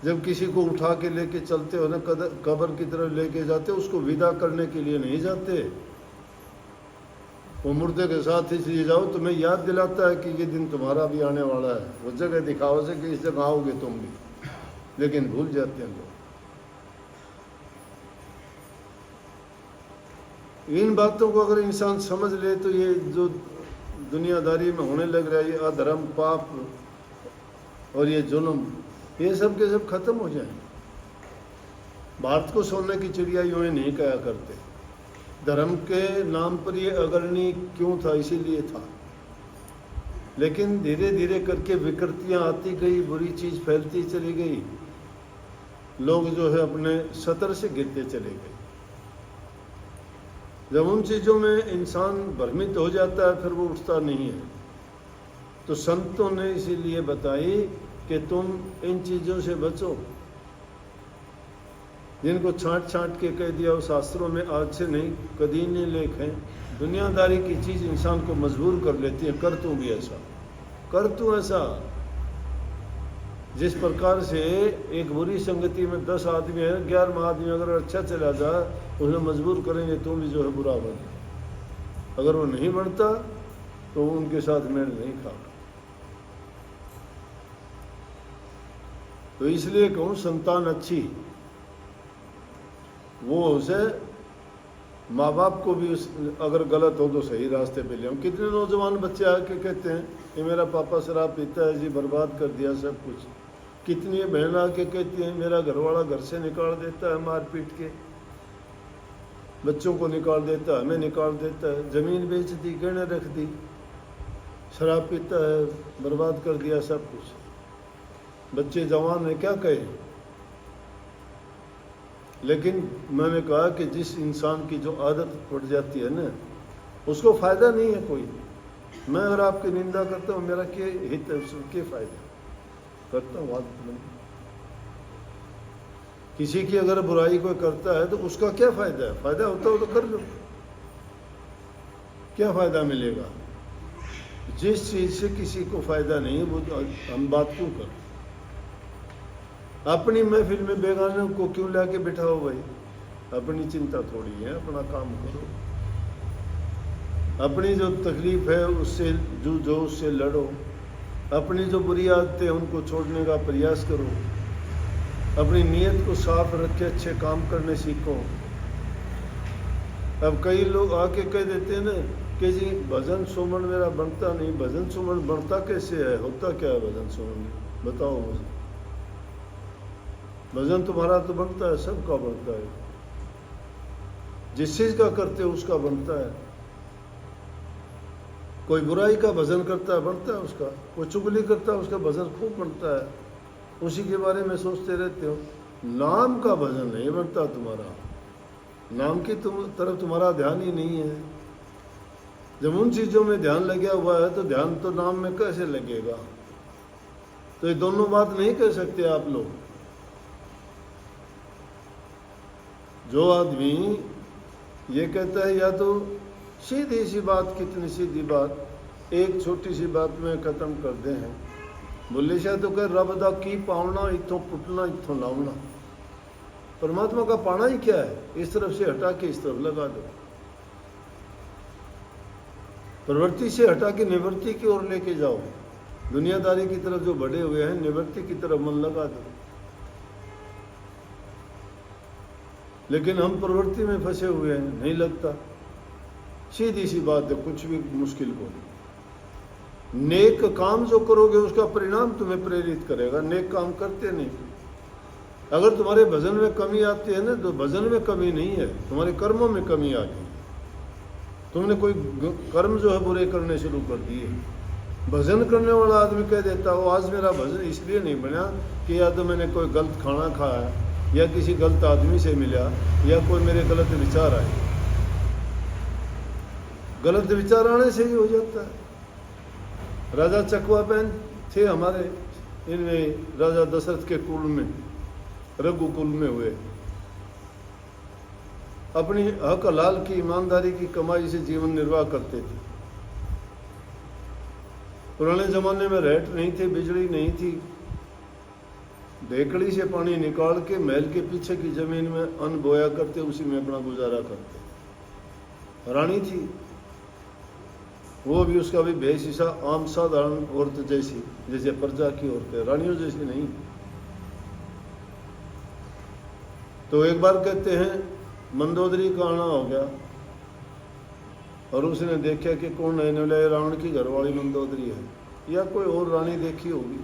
जब किसी को उठा के लेके चलते हो ना, कब्र की तरफ लेके जाते, उसको विदा करने के लिए नहीं जाते। वो मुर्दे के साथ इसलिए जाओ, तुम्हें याद दिलाता है कि ये दिन तुम्हारा भी आने वाला है। वो जगह दिखाओ से कि इस जगह आओगे तुम भी, लेकिन भूल जाते हैं लोग। इन बातों को अगर इंसान समझ ले तो ये जो दुनियादारी में होने लग रहा है, ये अधर्म, पाप और ये जुल्म, ये सब के सब खत्म हो जाएंगे। भारत को सोने की चिड़िया यूं ही नहीं कहा करते। धर्म के नाम पर ये अग्रणी क्यों था? इसीलिए था। लेकिन धीरे धीरे करके विकृतियां आती गई, बुरी चीज फैलती चली गई, लोग जो है अपने सतर से गिरते चले गए। जब उन चीज़ों में इंसान भ्रमित हो जाता है, फिर वो उठता नहीं है। तो संतों ने इसीलिए बताई कि तुम इन चीज़ों से बचो, जिनको छांट छांट के कह दिया, शास्त्रों में आज से नहीं कभी नहीं लेख है। दुनियादारी की चीज़ इंसान को मजबूर कर लेती है, कर तू भी ऐसा, कर तू ऐसा। जिस प्रकार से एक बुरी संगति में 10 आदमी है, 11वां आदमी अगर अच्छा चला जाए, उन्हें मजबूर करेंगे तुम भी जो है बुरा बन। अगर वो नहीं बनता तो उनके साथ मेल नहीं खा। तो इसलिए कहूँ, संतान अच्छी वो उसे, माँ बाप को भी अगर गलत हो तो सही रास्ते पे ले। कितने नौजवान बच्चे आके कहते हैं कि मेरा पापा शराब पीता है जी, बर्बाद कर दिया सब कुछ। कितनी बहन आके कहती है मेरा घरवाला घर से निकाल देता है, मार पीट के बच्चों को निकाल देता है, हमें निकाल देता है, जमीन बेच दी, गहने रख दी, शराब पीता है, बर्बाद कर दिया सब कुछ। बच्चे जवान है, क्या कहे। लेकिन मैंने कहा कि जिस इंसान की जो आदत पड़ जाती है ना, उसको फायदा नहीं है कोई। मैं अगर आपकी निंदा करता हूँ, मेरा क्या हित है, उसके फायदा करता हूँ। किसी की अगर बुराई कोई करता है तो उसका क्या फायदा है? फायदा होता हो तो कर लो, क्या फायदा मिलेगा? जिस चीज से किसी को फायदा नहीं है वो हम बात क्यों कर। अपनी महफिल में बेगाने को क्यों लाके बिठाओ भाई? अपनी चिंता थोड़ी है, अपना काम करो। अपनी जो तकलीफ है उससे जूझो, उससे लड़ो। अपनी जो बुरी आदतें उनको छोड़ने का प्रयास करो। अपनी नीयत को साफ रख के अच्छे काम करने सीखो। अब कई लोग आके कह देते हैं ना कि जी भजन सुमन मेरा बनता नहीं। भजन सुमन बनता कैसे है? होता क्या है भजन सुमन? बताओ मुझे। भजन तुम्हारा तो बनता है, सबका बनता है। जिस चीज का करते हो उसका बनता है। कोई बुराई का भजन करता है, बनता है उसका। कोई चुगली करता है, उसका भजन खूब बनता है। उसी के बारे में सोचते रहते हो। नाम का भजन नहीं बनता तुम्हारा। नाम की तरफ तुम्हारा ध्यान ही नहीं है। जब उन चीजों में ध्यान लगा हुआ है तो ध्यान तो नाम में कैसे लगेगा? तो ये दोनों बात नहीं कह सकते आप लोग। जो आदमी ये कहता है, या तो सीधी सी बात, कितनी सीधी बात, एक छोटी सी बात में खत्म कर दे हैं। बोले शायद तो कह रब दा की पावना, इथों पुटना इथों लावना। परमात्मा का पाना ही क्या है? इस तरफ से हटा के इस तरफ लगा दो। प्रवृत्ति से हटा के निवृत्ति की ओर लेके जाओ। दुनियादारी की तरफ जो बढ़े हुए हैं, निवृत्ति की तरफ मन लगा दो। लेकिन हम प्रवृत्ति में फंसे हुए हैं, नहीं लगता। सीधी सी बात है, कुछ भी मुश्किल को नहीं। नेक काम जो करोगे उसका परिणाम तुम्हें प्रेरित करेगा। नेक काम करते नहीं। अगर तुम्हारे भजन में कमी आती है ना, तो भजन में कमी नहीं है, तुम्हारे कर्मों में कमी आ गई। तुमने कोई कर्म जो है बुरे करने शुरू कर दिए। भजन करने वाला आदमी कह देता हो आज मेरा भजन इसलिए नहीं बना कि या तो मैंने कोई गलत खाना खाया, या किसी गलत आदमी से मिला, या कोई मेरे गलत विचार आए। गलत विचार आने से ही हो जाता है। राजा चकवाबैन थे हमारे, इनमें राजा दशरथ के कुल में, रघुकुल में हुए। अपनी हक हलाल की, ईमानदारी की कमाई से जीवन निर्वाह करते थे। पुराने जमाने में रेट नहीं थे, बिजली नहीं थी, ढेकड़ी से पानी निकाल के महल के पीछे की जमीन में अन्न बोया करते, उसी में अपना गुजारा करते। रानी थी वो भी, उसका भी भेष ऐसा आम साधारण औरत जैसी, जैसे प्रजा की औरतें, रानियों जैसी नहीं। तो एक बार कहते हैं मंदोदरी का आना हो गया और उसने देखा कि कौन है, बोले रावण की घरवाली मंदोदरी है या कोई और रानी देखी होगी।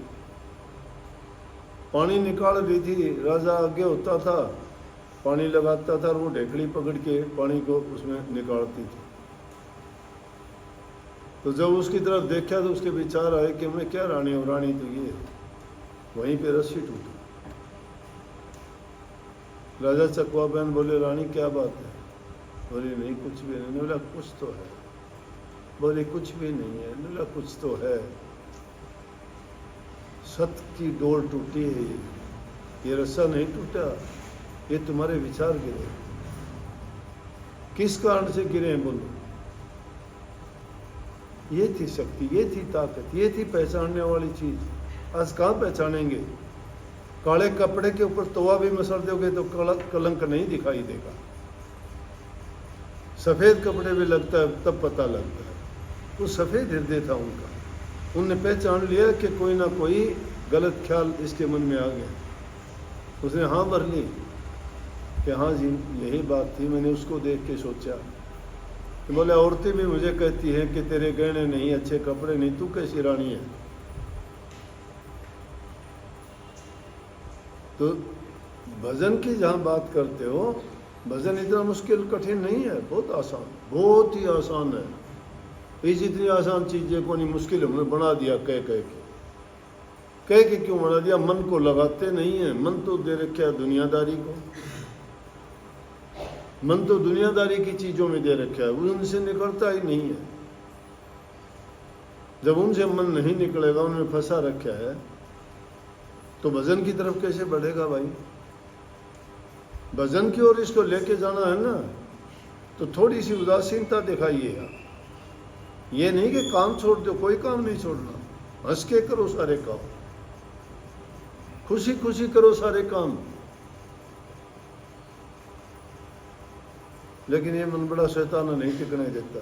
पानी निकाल रही थी, राजा आगे होता था, पानी लगाता था और वो ढेकड़ी पकड़ के पानी को उसमें निकालती थी। तो जब उसकी तरफ देखा तो उसके विचार आए कि मैं क्या रानी हूँ, रानी तो ये है। वहीं पे रस्सी टूटी। राजा चकवा बहन बोले रानी क्या बात है? बोले नहीं कुछ भी नहीं। बोला कुछ तो है। बोले कुछ भी नहीं है। बोला कुछ तो है। सत की डोर टूटी है, ये रस्सा नहीं टूटा, ये तुम्हारे विचार गिरे। किस कारण से गिरे हैं बोलो? ये थी शक्ति, ये थी ताकत, ये थी पहचानने वाली चीज। आज कहाँ पहचानेंगे? काले कपड़े के ऊपर तवा भी मसल दोगे तो कलंक नहीं दिखाई देगा। सफेद कपड़े भी लगता है तब पता लगता है। वो सफेद हृदय था उनका। उनने पहचान लिया कि कोई ना कोई गलत ख्याल इसके मन में आ गया। उसने हाँ भर ली कि हाँ जी यही बात थी। मैंने उसको देख के सोचा कि बोले औरतें भी मुझे कहती हैं कि तेरे गहने नहीं, अच्छे कपड़े नहीं, तू कैसी रानी है? तो भजन की जहाँ बात करते हो, भजन इतना मुश्किल कठिन नहीं है, बहुत आसान, बहुत ही आसान है। ये जितनी आसान चीजें को नहीं मुश्किल हमने बना दिया कह के क्यों बना दिया? मन को लगाते नहीं है। मन तो दे रखा है दुनियादारी को, मन तो दुनियादारी की चीजों में दे रखा है, उनसे निकलता ही नहीं है। जब उनसे मन नहीं निकलेगा, उनमें फंसा रखा है, तो भजन की तरफ कैसे बढ़ेगा भाई? भजन की ओर इसको लेके जाना है ना, तो थोड़ी सी उदासीनता दिखाइएगा। ये नहीं कि काम छोड़ दो, कोई काम नहीं छोड़ना। हंस के करो सारे काम, खुशी खुशी करो सारे काम। लेकिन ये मन बड़ा शैताना नहीं टिकने देता।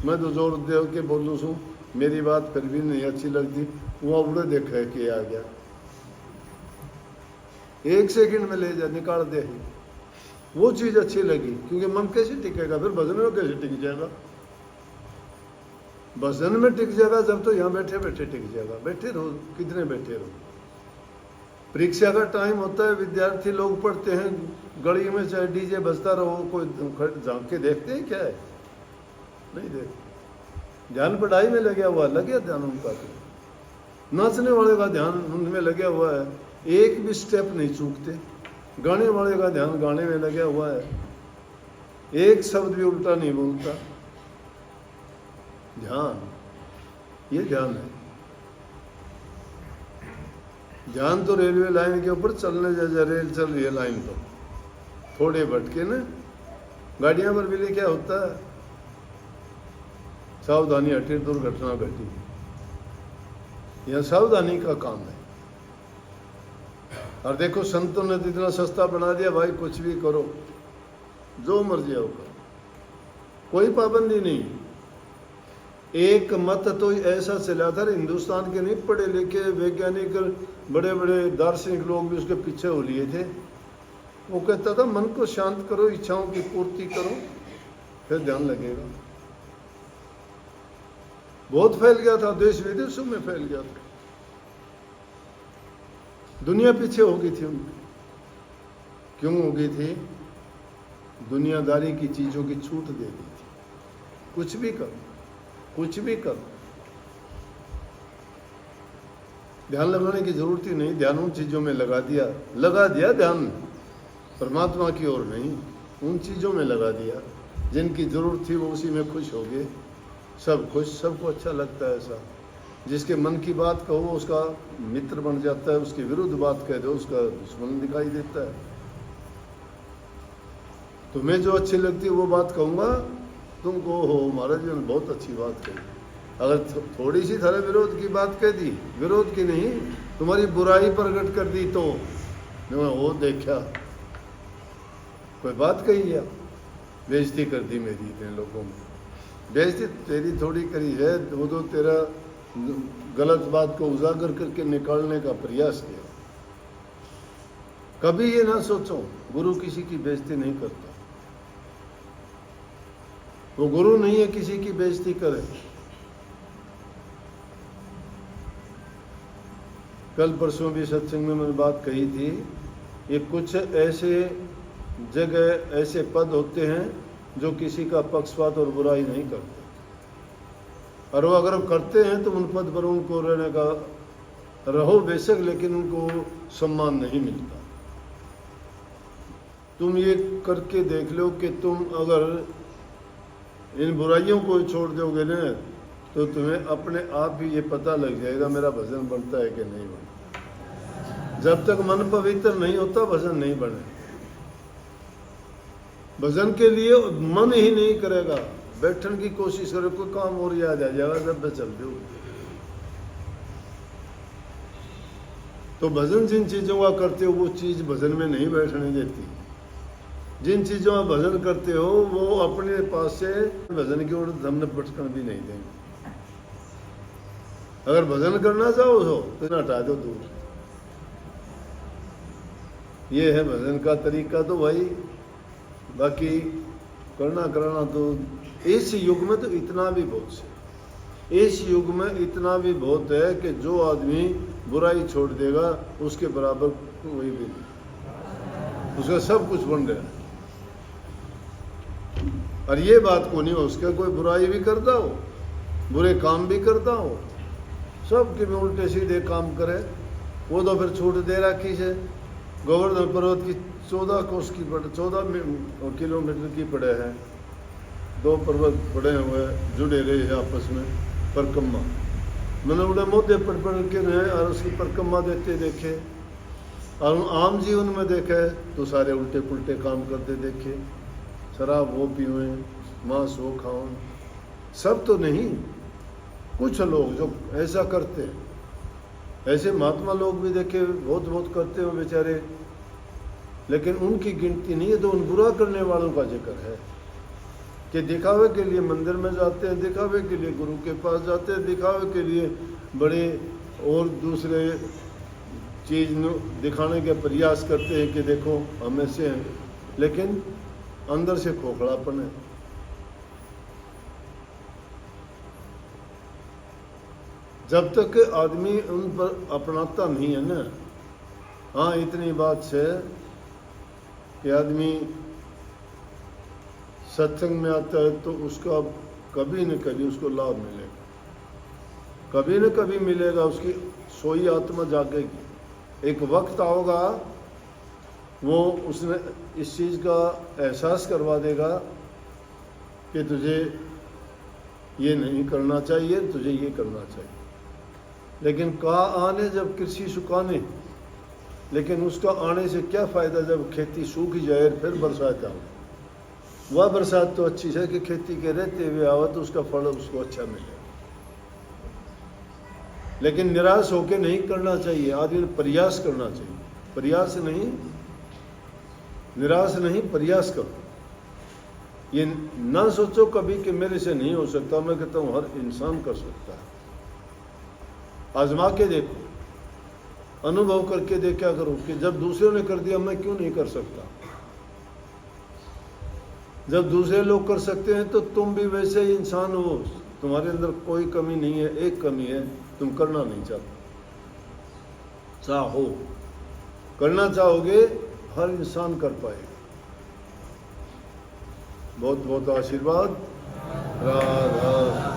मैं तो जोर दे के बोलूँ सू, मेरी बात फिर भी नहीं अच्छी लगती, वहाँ उड़े देखा है कि आ गया, 1 सेकंड में ले जा निकाल दे। वो चीज अच्छी लगी, क्योंकि मन कैसे टिकेगा? फिर भजन में कैसे टिक जाएगा? भजन में टिक जाएगा जब तो यहाँ बैठे बैठे टिक जाएगा। बैठे रहो, कितने बैठे रहो। परीक्षा का टाइम होता है, विद्यार्थी लोग पढ़ते हैं, गली में चाहे डीजे बजता रहो, कोई झांक के देखते हैं क्या है? नहीं देखते। ध्यान पढ़ाई में लगा हुआ, लगे ध्यान उनका। नाचने वाले का ध्यान उनमें लगा हुआ है, एक भी स्टेप नहीं चूकते। गाने वाले का ध्यान गाने में लगा हुआ है, एक शब्द भी उल्टा नहीं बोलता। ध्यान, ये ध्यान है। ध्यान तो रेलवे लाइन के ऊपर चलने जैसा, रेल चल रही है लाइन पर, थोड़े भटके ना। गाड़ियां पर भी लिखा होता है सावधानी हटे दुर्घटना घटी। यह सावधानी का काम है। और देखो संतों ने तो इतना सस्ता बना दिया भाई, कुछ भी करो, जो मर्जी हो करो, कोई पाबंदी नहीं। एक मत तो ऐसा चला था, हिंदुस्तान के नहीं पढ़े लिखे वैज्ञानिक बड़े बड़े दार्शनिक लोग भी उसके पीछे हो लिए थे। वो कहता था मन को शांत करो, इच्छाओं की पूर्ति करो, फिर ध्यान लगेगा। बहुत फैल गया था, देश विदेशों में फैल गया था। दुनिया पीछे हो गई थी उनकी। क्यों हो गई थी? दुनियादारी की चीजों की छूट दे दी थी। कुछ भी करो, कुछ भी करो, ध्यान लगाने की जरूरत ही नहीं। ध्यान उन चीजों में लगा दिया ध्यान, परमात्मा की ओर नहीं, उन चीजों में लगा दिया जिनकी जरूरत थी। वो उसी में खुश हो गए, सब खुश, सबको अच्छा लगता है ऐसा। जिसके मन की बात कहो उसका मित्र बन जाता है, उसके विरुद्ध बात कह दो उसका दुश्मन दिखाई देता है। तुम्हें जो अच्छी लगती है वो बात कहूँगा, तुमको हो महाराज जी ने बहुत अच्छी बात कही, अगर थोड़ी सी थारे विरोध की बात कह दी, विरोध की नहीं, तुम्हारी बुराई प्रकट कर दी तो वो देखा कोई बात कही है, बेइज्जती कर दी मेरी इतने लोगों में। बेइज्जती तेरी थोड़ी करी है, वो तो तेरा गलत बात को उजागर करके निकालने का प्रयास किया। कभी ये ना सोचो गुरु किसी की बेइज्जती नहीं करता, वो गुरु नहीं है किसी की बेइज्जती करे। कल परसों भी सत्संग में मैंने बात कही थी, ये कुछ ऐसे जगह ऐसे पद होते हैं जो किसी का पक्षपात और बुराई नहीं करते, और वो अगर करते हैं तो उन पद पर उनको रहने का रहो बेशक, लेकिन उनको सम्मान नहीं मिलता। तुम ये करके देख लो कि तुम अगर इन बुराइयों को छोड़ दोगे ना, तो तुम्हें अपने आप ही ये पता लग जाएगा मेरा भजन बनता है कि नहीं बनता। जब तक मन पवित्र नहीं होता भजन नहीं बने। भजन के लिए मन ही नहीं करेगा, बैठने की कोशिश करो, कोई काम और याद आ जाएगा जब मैं चल दो। तो भजन जिन चीजों का करते हो वो चीज भजन में नहीं बैठने देती। जिन चीजों का भजन करते हो वो अपने पास से भजन की ओर हमने पटकन भी नहीं देंगे। अगर भजन करना चाहो तो हटा दो दूर। ये है भजन का तरीका। तो भाई बाकी करना तो इस युग में तो इतना भी बहुत है, इस युग में इतना भी बहुत है कि जो आदमी बुराई छोड़ देगा उसके बराबर कोई भी नहीं, उसका सब कुछ बन रहा है। और ये बात को नहीं हो उसका कोई बुराई भी करता हो, बुरे काम भी करता हो, सब के में उल्टे सीधे काम करे, वो तो फिर छूट दे रखी है। गोवर्धन पर्वत की 14 कोस की 14 किलोमीटर की पड़े हैं, 2 पर्वत पड़े हुए जुड़े रहे हैं आपस में, परिक्रमा मैंने उड़े मोदे पढ़ के रहे और उसकी परिक्रमा देते देखे, और आम जीवन में देखे तो सारे उल्टे पुल्टे काम करते देखे। शराब वो पीवे, मांस वो खाओ, सब तो नहीं, कुछ लोग जो ऐसा करते हैं। ऐसे महात्मा लोग भी देखे बहुत बहुत करते हो बेचारे, लेकिन उनकी गिनती नहीं है। तो उन बुरा करने वालों का जिक्र है कि दिखावे के लिए मंदिर में जाते हैं, दिखावे के लिए गुरु के पास जाते हैं, दिखावे के लिए बड़े और दूसरे चीज दिखाने के प्रयास करते हैं कि देखो हम ऐसे हैं, लेकिन अंदर से खोखलापन है। जब तक आदमी उन पर अपनाता नहीं है ना, हाँ इतनी बात है कि आदमी सत्संग में आता है तो उसका कभी न कभी उसको लाभ मिलेगा, कभी न कभी मिलेगा, उसकी सोई आत्मा जागेगी। एक वक्त आओगा वो उसने इस चीज़ का एहसास करवा देगा कि तुझे ये नहीं करना चाहिए, तुझे ये करना चाहिए। लेकिन कहा आने जब कृषि सुखाने, लेकिन उसका आने से क्या फ़ायदा जब खेती सूख जाए फिर बरसात आए। वह बरसात तो अच्छी है कि खेती के रहते हुए आवा तो उसका फल उसको अच्छा मिले, लेकिन निराश होकर नहीं करना चाहिए। आदमी प्रयास करना चाहिए, प्रयास नहीं, निराश नहीं, प्रयास करो। ये ना सोचो कभी कि मेरे से नहीं हो सकता। मैं कहता हूँ हर इंसान कर सकता है। आजमा के देखो, अनुभव करके देखा करो कि जब दूसरों ने कर दिया मैं क्यों नहीं कर सकता। जब दूसरे लोग कर सकते हैं तो तुम भी वैसे ही इंसान हो, तुम्हारे अंदर कोई कमी नहीं है। एक कमी है, तुम करना नहीं चाहते। चाहो, करना चाहोगे हर इंसान कर पाएगा। बहुत बहुत आशीर्वाद। राधा।